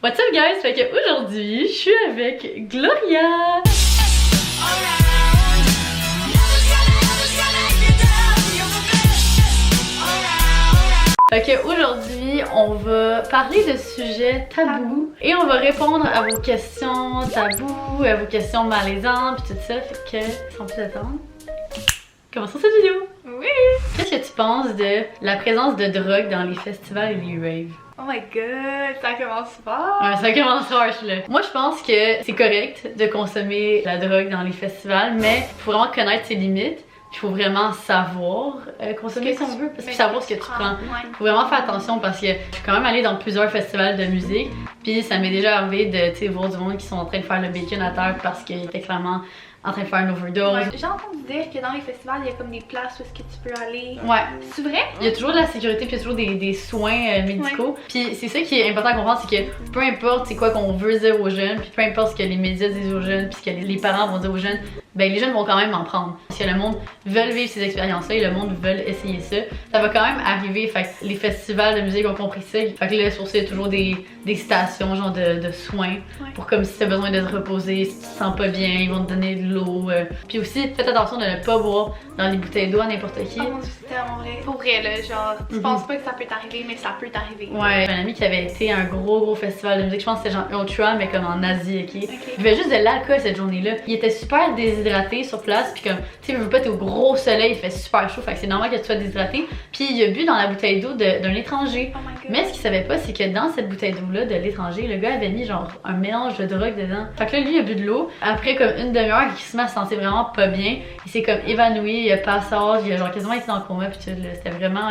What's up guys? Fait que aujourd'hui, je suis avec Gloria! Fait que aujourd'hui, on va parler de sujets tabous et on va répondre à vos questions tabous, à vos questions malaisantes pis tout ça. Fait que, sans plus attendre, commençons cette vidéo! Oui! Qu'est-ce que tu penses de la présence de drogue dans les festivals et les raves? Oh my god, ça commence fort! Ouais, ça commence harsh là. Moi je pense que c'est correct de consommer la drogue dans les festivals, mais il faut vraiment connaître ses limites. Il faut vraiment savoir consommer si on veut, parce que savoir ce que tu prends. Il faut vraiment faire attention parce que je suis quand même allée dans plusieurs festivals de musique, puis ça m'est déjà arrivé de voir du monde qui sont en train de faire le bacon à terre parce qu'ils étaient clairement en train de faire une overdose. Ouais. J'ai entendu dire que dans les festivals, il y a comme des places où est-ce que tu peux aller. Ouais. C'est vrai? Il y a toujours de la sécurité, puis il y a toujours des soins médicaux. Ouais. Puis c'est ça qui est important à comprendre, c'est que peu importe c'est quoi qu'on veut dire aux jeunes, puis peu importe ce que les médias disent aux jeunes, puis ce que les parents vont dire aux jeunes, ben les jeunes vont quand même en prendre. Parce que le monde veut vivre ces expériences-là et le monde veut essayer ça. Ça va quand même arriver, fait que les festivals de musique ont compris ça. Fait que là, sur ça, il y a toujours des stations genre de soins, pour comme si tu as besoin de te reposer, si tu te sens pas bien, ils vont te donner de l'eau. Puis aussi, faites attention de ne pas boire dans les bouteilles d'eau à n'importe qui. Oh mon Dieu, c'est tellement vrai. Pour vrai, là, genre, tu penses pas que ça peut t'arriver, mais ça peut t'arriver. Ouais, un ami qui avait été à un gros festival de musique, je pense que c'était genre Ultra, mais comme en Asie, ok? Il buvait juste de l'alcool cette journée-là. Il était super déshydraté sur place, puis comme, tu sais, veux pas, t'es au gros soleil, il fait super chaud, fait que c'est normal que tu sois déshydraté. Puis il a bu dans la bouteille d'eau d'un étranger. Oh my God. Mais ce qu'il savait pas, c'est que dans cette bouteille d'eau-là de l'étranger, le gars avait mis genre un mélange de drogue dedans. Fait que là, lui, il a bu de l'eau. Après, comme une demi-heure, il se met à se sentir vraiment pas bien. Il s'est comme évanoui, il a passage, il a genre quasiment été dans le coma, puis tout, là. C'était vraiment,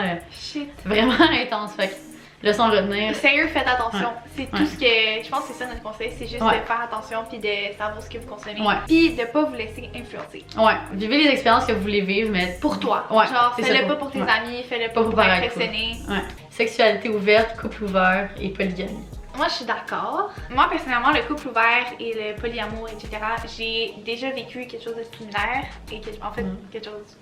vraiment intense. Fait que, leçon à retenir. Sérieux, faites attention. Ouais. C'est tout ce que. Je pense que c'est ça notre conseil, c'est juste de faire attention puis de savoir ce que vous consommez. Ouais. Puis de pas vous laisser influencer. Ouais, vivez les expériences que vous voulez vivre, mais pour toi. Ouais, genre, fais-le pas pour tes amis, fais-le pas pour impressionner. Cool. Ouais. Sexualité ouverte, couple ouvert et polygamie. Moi, je suis d'accord. Moi, personnellement, le couple ouvert et le polyamour, etc., j'ai déjà vécu quelque chose de similaire et en fait, quelque chose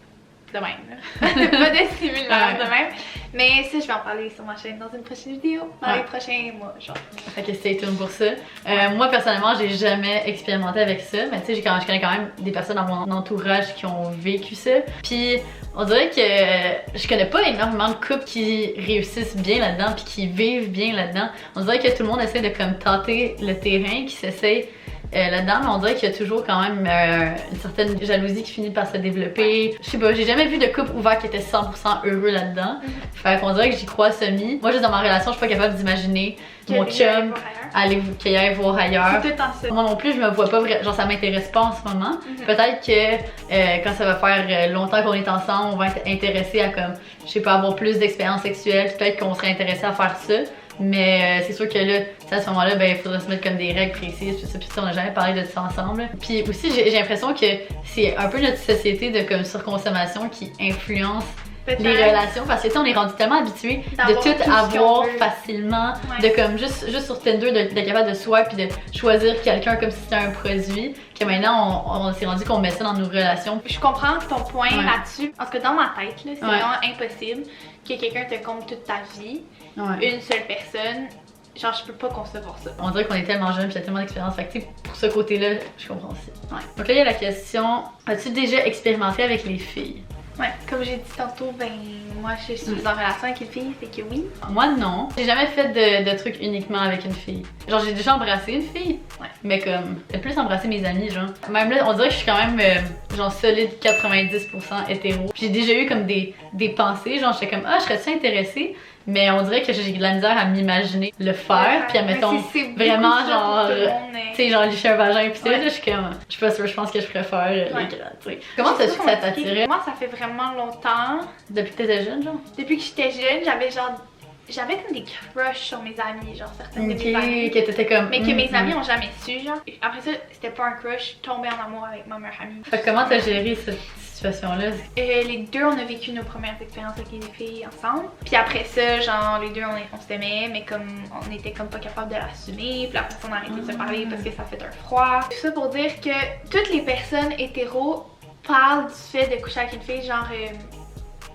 de même. Pas de similaire de même. Mais ça, je vais en parler sur ma chaîne dans une prochaine vidéo, dans les prochains mois, genre. Fait que stay tuned pour ça. Moi, personnellement, j'ai jamais expérimenté avec ça, mais tu sais, je connais quand même des personnes dans mon entourage qui ont vécu ça. Puis, on dirait que je connais pas énormément de couples qui réussissent bien là-dedans puis qui vivent bien là-dedans. On dirait que tout le monde essaie de comme tenter le terrain, qui s'essaye là-dedans, mais on dirait qu'il y a toujours quand même une certaine jalousie qui finit par se développer. Je sais pas, j'ai jamais vu de couple ouvert qui était 100% heureux là-dedans. Fait qu'on dirait que j'y crois semi. Moi, juste dans ma relation, je suis pas capable d'imaginer mon chum qu'il aille voir ailleurs. C'est tout en ça. Moi non plus, je me vois pas vraiment, genre ça m'intéresse pas en ce moment. Peut-être que quand ça va faire longtemps qu'on est ensemble, on va être intéressé à comme, je sais pas, avoir plus d'expérience sexuelle. Peut-être qu'on serait intéressé à faire ça. Mais c'est sûr que là, à ce moment-là, ben, il faudrait se mettre comme des règles précises, tout ça, puis on n'a jamais parlé de ça ensemble. Puis aussi, j'ai l'impression que c'est un peu notre société de comme surconsommation qui influence les relations, parce que on est rendu tellement habitués de tout avoir facilement, de comme juste sur Tinder d'être capable de swipe puis de choisir quelqu'un comme si c'était un produit, que maintenant on s'est rendu qu'on met ça dans nos relations. Je comprends ton point là-dessus, parce que dans ma tête, c'est vraiment impossible que quelqu'un te compte toute ta vie, une seule personne. Genre, je peux pas concevoir ça. On dirait qu'on est tellement jeune, puis j'ai tellement d'expérience. Fait que, tu sais, pour ce côté-là, je comprends aussi. Donc là, il y a la question, as-tu déjà expérimenté avec les filles? Ouais, comme j'ai dit tantôt, ben moi je suis en relation avec une fille, fait que oui. Moi non. J'ai jamais fait de trucs uniquement avec une fille. Genre j'ai déjà embrassé une fille, mais comme j'ai plus embrassé mes amis, genre. Même là, on dirait que je suis quand même genre solide 90% hétéro. Puis j'ai déjà eu comme des pensées, genre j'étais comme ah je serais-tu intéressée? Mais on dirait que j'ai de la misère à m'imaginer le faire, puis admettons vraiment genre, tu sais genre licher un vagin pis là je suis comme, je suis pas sûre, je pense que je préfère les grands, tu sais. Comment t'as su que ça t'attirait? Moi ça fait vraiment longtemps. Depuis que t'étais jeune genre? Depuis que j'étais jeune, j'avais comme des crushs sur mes amis, genre certaines de mes amies. Que t'étais comme. Mais que mes amis ont jamais su, genre. Après ça, c'était pas un crush, je suis tombée en amour avec ma meilleure amie. Fait que comment t'as géré cette situation-là? Les deux, on a vécu nos premières expériences avec les filles ensemble. Puis après ça, genre, les deux, on s'aimait, mais comme on était comme pas capable de l'assumer. Puis après ça, on a arrêté de se parler parce que ça fait un froid. Tout ça pour dire que toutes les personnes hétéros parlent du fait de coucher avec une fille, genre.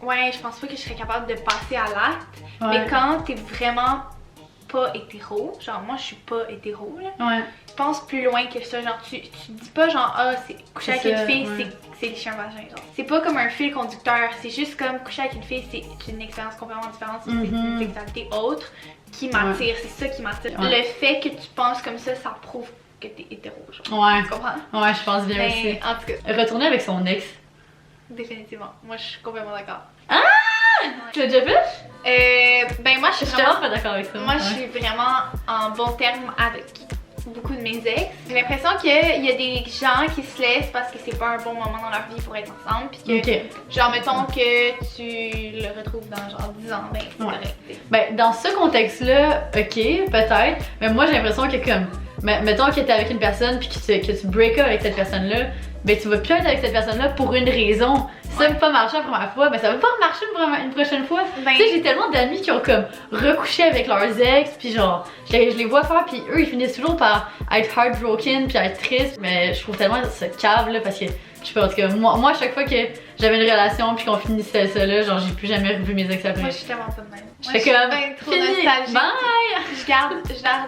Ouais, je pense pas que je serais capable de passer à l'acte. Mais quand t'es vraiment pas hétéro, genre moi je suis pas hétéro là. Ouais. Je pense plus loin que ça, genre tu dis pas genre ah c'est coucher avec une fille, ouais. c'est licher un vagin, genre. C'est pas comme un fil conducteur, c'est juste comme coucher avec une fille, c'est une expérience complètement différente, c'est une sexualité autre qui m'attire, c'est ça qui m'attire. Le fait que tu penses comme ça prouve que t'es hétéro, genre. Ouais. Tu comprends? Ouais, je pense bien aussi. En tout cas. Retourner avec son ex. Définitivement. Moi je suis complètement d'accord. Ah! Tu l'as déjà fait? Ben moi je suis Je suis vraiment... tellement pas d'accord avec ça. Moi, je suis vraiment en bon terme avec beaucoup de mes ex. J'ai l'impression qu'il y a des gens qui se laissent parce que c'est pas un bon moment dans leur vie pour être ensemble. Puis que, genre, mettons que tu le retrouves dans genre 10 ans, ben c'est correct. Ben, dans ce contexte-là, ok, peut-être. Mais moi, j'ai l'impression que comme, mettons que t'es avec une personne puis que tu break up avec cette personne-là, ben tu vas plus être avec cette personne-là pour une raison. Si ça veut pas marcher la première fois, ben ça va pas marcher une prochaine fois. Ben, tu sais, j'ai tellement d'amis qui ont comme recouché avec leurs ex, puis genre, je les vois faire, puis eux ils finissent toujours par être heartbroken, puis être tristes. Mais je trouve tellement ce cave là parce que je sais pas, en tout cas, moi à chaque fois que j'avais une relation puis qu'on finissait ça là, genre j'ai plus jamais revu mes ex après. Moi je suis tellement pas de même. Je fais comme trop nostalgique. Bye! Je garde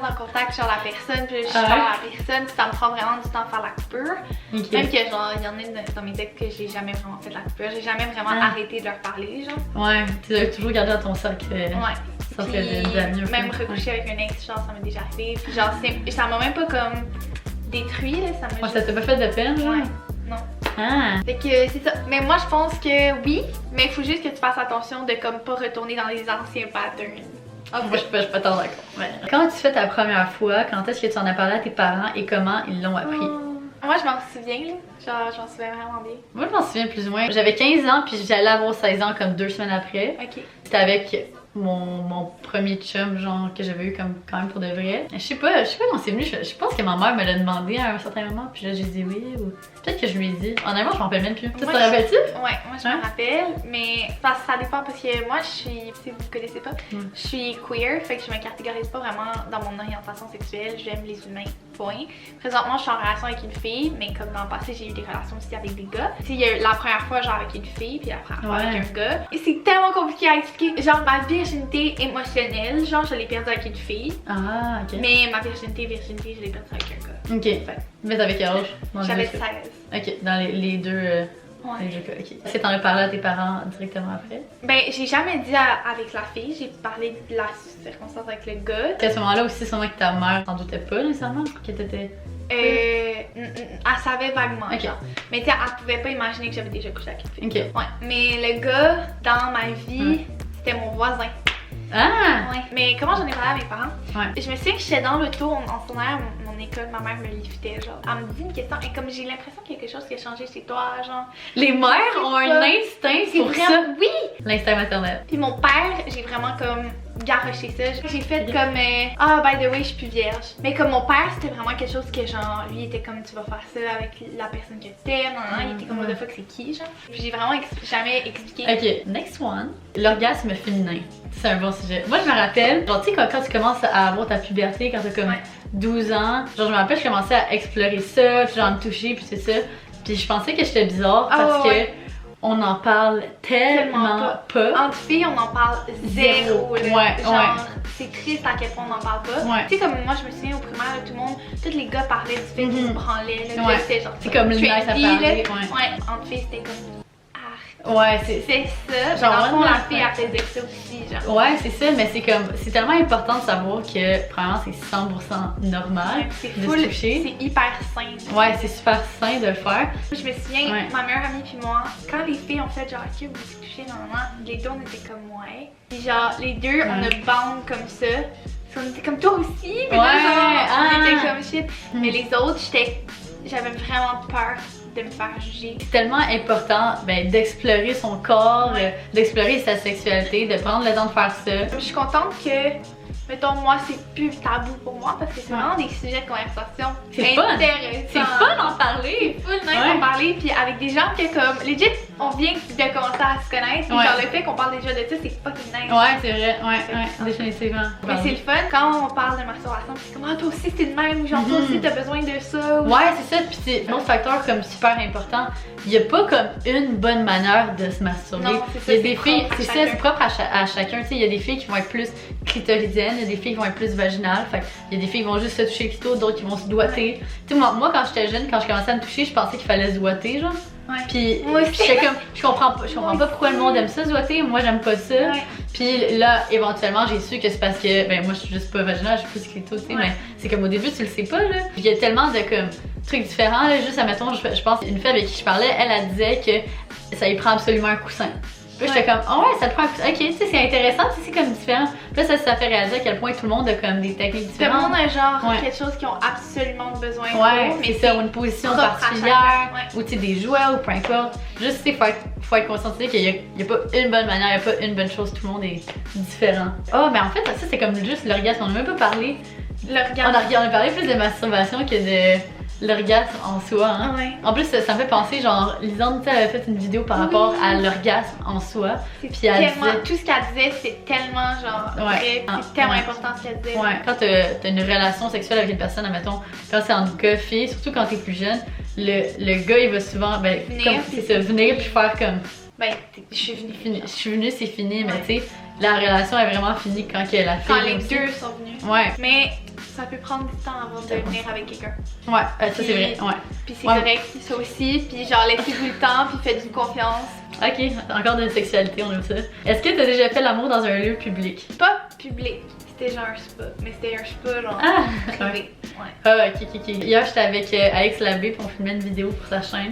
en contact sur la personne, puis je parle à la personne, puis ça me prend vraiment du temps à faire la coupure. Okay. Même que genre, il y en a dans mes ex que j'ai jamais vraiment fait de la coupure, j'ai jamais vraiment arrêté de leur parler, genre. Ouais, tu dois toujours garder dans ton cercle. Ouais. Puis, même recoucher avec un ex, genre ça m'est déjà arrivé, puis genre ça m'a même pas comme détruit, là, ça m'a ça t'a pas fait de peine, genre? Ouais, non. Ah! Fait que c'est ça. Mais moi je pense que oui, mais il faut juste que tu fasses attention de comme pas retourner dans les anciens patterns. Moi je suis pas tant d'accord. Ouais. Quand tu fais ta première fois, quand est-ce que tu en as parlé à tes parents et comment ils l'ont appris? Moi je m'en souviens là, genre je m'en souviens vraiment bien. Moi je m'en souviens plus ou moins. J'avais 15 ans puis j'allais avoir 16 ans comme 2 semaines après. Ok. C'était avec mon premier chum genre que j'avais eu comme quand même pour de vrai. Je sais pas comment c'est venu, je pense que ma mère me l'a demandé à un certain moment puis là j'ai dit oui ou peut-être que je lui ai dit. Honnêtement je m'en rappelle même plus. Tu te rappelles-tu? Ouais, moi je me rappelle, mais ça dépend parce que moi je suis, si vous connaissez pas, je suis queer, fait que je me catégorise pas vraiment dans mon orientation sexuelle, j'aime les humains, point. Présentement je suis en relation avec une fille, mais comme dans le passé j'ai eu des relations aussi avec des gars. Il y a eu la première fois genre avec une fille puis la première fois avec un gars. Et c'est tellement compliqué à expliquer, genre ma virginité émotionnelle, genre je l'ai perdue avec une fille. Ah ok. Mais ma virginité je l'ai perdue avec un gars. Ok. Fait. Mais t'avais quel âge? J'avais 16. Ok, dans les deux... Ouais. Les deux cas, ok. Est-ce que t'en as parlé à tes parents directement après? Ben, j'ai jamais dit avec la fille, j'ai parlé de la circonstance avec le gars. À ce moment-là aussi, sûrement que ta mère t'en doutait pas nécessairement que t'étais... Elle savait vaguement, okay. Genre. Mais tu sais, elle pouvait pas imaginer que j'avais déjà couché avec une fille. Ok. Ouais. Mais le gars, dans ma vie, c'était mon voisin. Ah! Ouais. Mais comment j'en ai parlé à mes parents? Ouais. Je me souviens que j'étais dans l'auto en secondaire, mon école, ma mère me liftait, genre. Elle me dit une question, et comme j'ai l'impression qu'il y a quelque chose qui a changé chez toi, genre. Les mères ont un instinct pour ça. Oui! L'instinct maternel. Puis mon père, j'ai vraiment comme garoché ça. J'ai fait comme by the way, je suis plus vierge. Mais comme mon père, c'était vraiment quelque chose que genre lui était comme tu vas faire ça avec la personne que t'aimes, il était comme what the fuck c'est qui genre. J'ai vraiment jamais expliqué. Ok, next one. L'orgasme féminin. C'est un bon sujet. Moi je me rappelle, genre tu sais quand tu commences à avoir ta puberté, quand t'as comme 12 ans, genre je me rappelle je commençais à explorer ça, puis genre me toucher puis c'est ça. Puis je pensais que j'étais bizarre parce que on en parle tellement pas. Entre filles, on en parle zéro. Genre, c'est triste à quel point on en parle pas. Tu sais, comme moi, je me souviens au primaire, tout le monde, tous les gars parlaient du fait qu'ils se branlaient. C'était genre. C'est comme le nice à parler. Entre filles, c'était comme. Ouais, c'est ça. Genre, dans le fond, la fille, elle faisait ça aussi, genre. Ouais, c'est ça, mais c'est comme. C'est tellement important de savoir que, premièrement, c'est 100% normal de se toucher. C'est hyper sain. Ouais, c'est super sain de le faire. Je me souviens, ma meilleure amie puis moi, quand les filles ont fait genre, ok, vous vous touchez, normalement, les deux, on était comme, ouais. Puis genre, les deux, on a bound comme ça. On était comme toi aussi, mais là, genre, on était comme shit. Mais les autres, j'avais vraiment peur de me faire juger. C'est tellement important d'explorer son corps, d'explorer sa sexualité, de prendre le temps de faire ça. Je suis contente que, mettons, moi, c'est plus tabou pour moi parce que c'est vraiment des sujets de conversation intéressants. C'est fun d'en parler. C'est fun d'en parler, puis avec des gens que, comme, legit, on vient de commencer à se connaître. Puis genre, le fait qu'on parle déjà de ça, c'est fucking nice. Ouais, c'est vrai, définitivement. Mais c'est le fun quand on parle de masturbation, c'est comme, ah, toi aussi, c'est de même, genre, toi aussi, t'as besoin de ça. Ouais, c'est ça, puis c'est un autre facteur comme super important. Il n'y a pas comme une bonne manière de se masturber. Non, c'est ça, il y a des filles, c'est propre à chacun. Tu sais, il y a des filles qui vont être plus clitoridiennes, il y a des filles qui vont être plus vaginales. Fait il y a des filles qui vont juste se toucher le clito, d'autres qui vont se doigter. Tu sais, moi, quand j'étais jeune, quand je commençais à me toucher, je pensais qu'il fallait se doigter, genre. Puis j'étais comme, je comprends pas pourquoi le monde aime ça se doigter, moi j'aime pas ça. Puis là, éventuellement, j'ai su que c'est parce que, ben moi je suis juste pas vaginale, je suis plus clito, tu sais, mais c'est comme au début, tu le sais pas, là. Il y a tellement de comme trucs différents, là. Juste, admettons, je pense, une fille avec qui je parlais, elle disait que ça y prend absolument un coussin. Puis j'étais comme, oh ouais, ça te prend un coussin. Ok, tu sais, c'est intéressant, c'est comme différent. Puis là, ça fait réaliser à quel point tout le monde a comme des techniques différentes. Tout le monde a genre quelque chose qu'ils ont absolument besoin de. Mais c'est ça, ou une position particulière, ou tu sais, des jouets, ou peu importe. Juste, tu sais, faut être conscientisé qu'il y a pas une bonne manière, il y a pas une bonne chose, tout le monde est différent. Oh, mais en fait, ça, c'est comme juste l'orgasme, on n'a même pas parlé. L'orgasme. On a parlé plus de masturbation que de l'orgasme en soi, hein. En plus, ça me fait penser, genre, Lisande, tu sais, elle avait fait une vidéo par rapport à l'orgasme en soi. Puis elle disait... Tout ce qu'elle disait, c'est tellement, genre, vrai, c'est tellement important ce qu'elle disait. Quand t'as une relation sexuelle avec une personne, admettons, quand c'est entre gars, filles, surtout quand t'es plus jeune, le gars, il va souvent, ben, venir puis faire comme... Ben, je suis venue. C'est fini, mais tu sais, la relation est vraiment finie quand la fille... Quand les deux sont venus. Ouais. Mais ça peut prendre du temps avant de venir avec quelqu'un. Ouais, ça c'est vrai, Puis c'est correct, ça aussi. Puis genre, laissez-vous le temps, puis faites-vous confiance. Ok, encore de la sexualité, on aime ça. Est-ce que t'as déjà fait l'amour dans un lieu public? Pas public. C'était genre un spa, mais c'était un spa genre privé. Ok. Hier, j'étais avec Alex Labbé, puis on filmait une vidéo pour sa chaîne.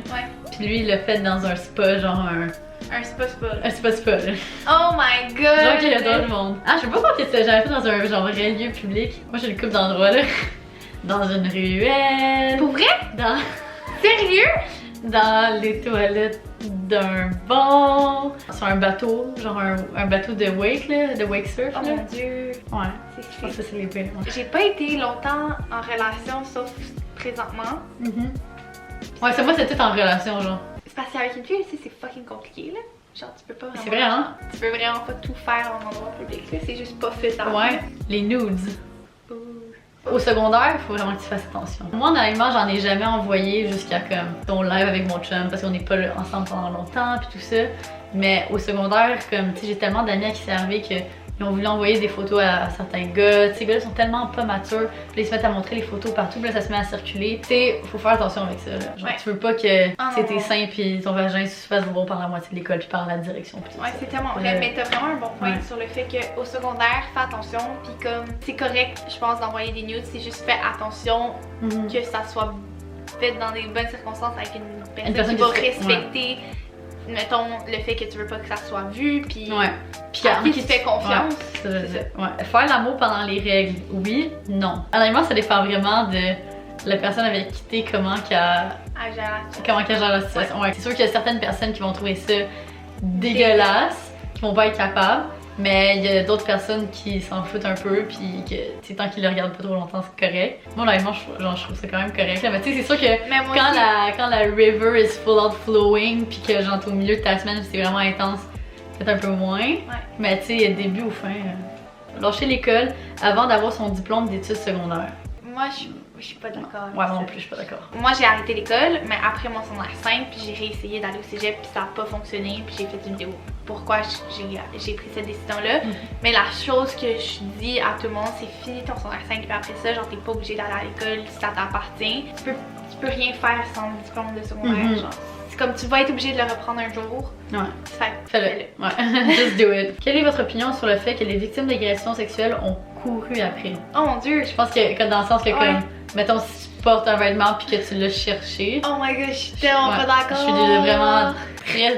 Puis lui, il l'a fait dans un spa, genre un spa. Un spa, là. Oh my god! Genre qu'il y a dans le monde. Ah, je sais pas quoi que j'avais fait dans un genre vrai lieu public. Moi, j'ai une couple d'endroits, là. Dans une ruelle. Pour vrai? Sérieux? Dans les toilettes d'un bar. Sur un bateau, genre un bateau de wake, là, de wake surf, là. Oh mon dieu! Ouais, je pense que c'est les pires. J'ai pas été longtemps en relation, sauf présentement. Ouais, moi, c'est tout en relation, genre. C'est parce qu'avec une fille, c'est fucking compliqué, là. Genre, tu peux pas vraiment... C'est vrai, hein? Tu peux vraiment pas tout faire en endroit public, là. C'est juste pas fait à Ouais, les nudes. Au secondaire, il faut vraiment que tu fasses attention. Moi, honnêtement, j'en ai jamais envoyé jusqu'à comme ton live avec mon chum parce qu'on n'est pas ensemble pendant longtemps puis tout ça. Mais au secondaire, comme tu sais, j'ai tellement d'amis à qui c'est arrivé qu'ils ont voulu envoyer des photos à certains gars. Ces gars-là sont tellement pas matures, puis ils se mettent à montrer les photos partout, puis là ça se met à circuler. Tu sais, faut faire attention avec ça. Là. Genre, tu veux pas que tes seins puis ton vagin se fassent voir par la moitié de l'école puis par la direction. Ouais, c'est tellement vrai. Mais t'as vraiment un bon point sur le fait qu'au secondaire, fais attention, puis comme c'est correct, je pense, d'envoyer des nudes, c'est juste fais attention que ça soit fait dans des bonnes circonstances avec une personne qui va respecter. Mettons le fait que tu veux pas que ça soit vu, puis à qui tu fais confiance. Faire l'amour pendant les règles, oui, non. Honnêtement, ça dépend vraiment de la personne avec qui t'es, comment qu'elle gère la situation. C'est sûr qu'il y a certaines personnes qui vont trouver ça dégueulasse, qui vont pas être capables. Mais il y a d'autres personnes qui s'en foutent un peu, puis que tant qu'ils le regardent pas trop longtemps, c'est correct. Moi, honnêtement, je trouve ça quand même correct. Là. Mais tu sais, c'est sûr que quand la river is full out flowing, puis que genre au milieu de ta semaine, c'est vraiment intense, peut-être un peu moins. Mais tu sais, il y a début au fin. Lâcher l'école avant d'avoir son diplôme d'études secondaires. Moi, je suis pas d'accord. Ouais, moi non plus, je suis pas d'accord. Moi, j'ai arrêté l'école, mais après mon secondaire 5, puis j'ai réessayé d'aller au cégep, puis ça a pas fonctionné, puis j'ai fait une vidéo. Pourquoi j'ai pris cette décision-là. Mais la chose que je dis à tout le monde, c'est finis ton secondaire 5, puis après ça, genre, t'es pas obligé d'aller à l'école si ça t'appartient. Tu peux rien faire sans le diplôme de secondaire, genre. C'est comme tu vas être obligé de le reprendre un jour. Fais-le. Ouais. Just do it. Quelle est votre opinion sur le fait que les victimes d'agressions sexuelles ont couru après? Oh mon dieu! Je pense que dans le sens que comme, mettons, si tu portes un vêtement puis que tu l'as cherché. Oh my god, je suis tellement pas d'accord! Je suis vraiment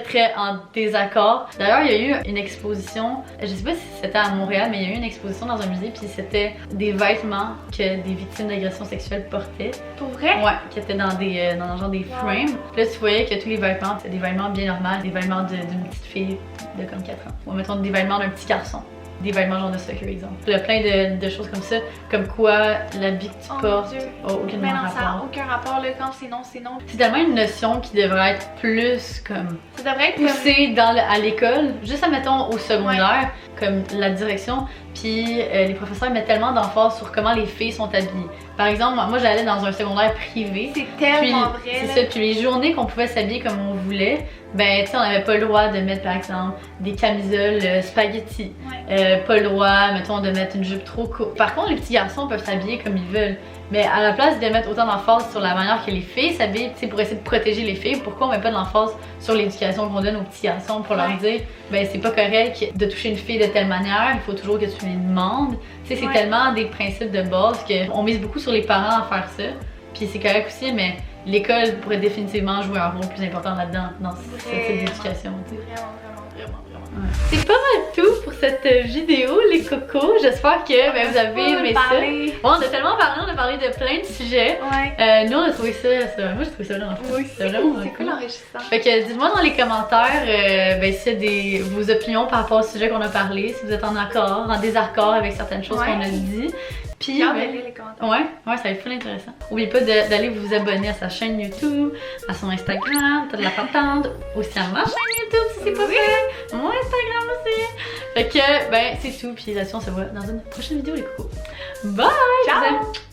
très en désaccord. D'ailleurs, il y a eu une exposition, je sais pas si c'était à Montréal, mais il y a eu une exposition dans un musée, puis c'était des vêtements que des victimes d'agressions sexuelles portaient. Pour vrai? Ouais, qui étaient dans genre des frames. Puis là, tu voyais que tous les vêtements, c'était des vêtements bien normaux, des vêtements d'une petite fille de comme 4 ans. Ou mettons des vêtements d'un petit garçon. Des vêtements genre de soccer, exemple. Il y a plein de choses comme ça, comme quoi l'habit que tu portes a aucunement rapport. Ça n'a aucun rapport, là, quand c'est non, c'est non. C'est tellement une notion qui devrait être plus comme ça devrait être poussée à l'école, juste admettons au secondaire, comme la direction. Puis les professeurs mettent tellement d'emphase sur comment les filles sont habillées. Par exemple, moi j'allais dans un secondaire privé. C'est tellement vrai. C'est ça, puis les journées qu'on pouvait s'habiller comme on voulait, ben tu sais, on n'avait pas le droit de mettre par exemple des camisoles spaghetti. Pas le droit, mettons, de mettre une jupe trop courte. Par contre, les petits garçons peuvent s'habiller comme ils veulent. Mais à la place de mettre autant d'emphase sur la manière que les filles s'habillent, tu sais, pour essayer de protéger les filles, pourquoi on met pas de l'emphase sur l'éducation qu'on donne aux petits garçons pour leur dire, ben c'est pas correct de toucher une fille de telle manière, il faut toujours que tu lui demandes. Tu sais, c'est tellement des principes de base qu'on mise beaucoup sur les parents à faire ça. Puis c'est correct aussi, mais l'école pourrait définitivement jouer un rôle plus important là-dedans, dans ce type d'éducation. Vraiment. C'est pas mal tout pour cette vidéo, les cocos. J'espère que vous avez aimé ça. Bon, on a tellement parlé, on a parlé de plein de sujets. Nous, on a trouvé ça, moi j'ai trouvé ça vraiment cool. C'est vraiment cool enrichissant. Fait que dites-moi dans les commentaires s'il y a vos opinions par rapport au sujet qu'on a parlé, si vous êtes en accord, en désaccord avec certaines choses qu'on a dit. Puis, les commentaires. Ouais, ça va être full intéressant. N'oubliez pas d'aller vous abonner à sa chaîne YouTube, à son Instagram, t'as de la patente, aussi à ma chaîne YouTube si c'est pas fait, mon Instagram aussi. Fait que, c'est tout. Puis là-dessus, on se voit dans une prochaine vidéo, les cocos. Bye! Ciao!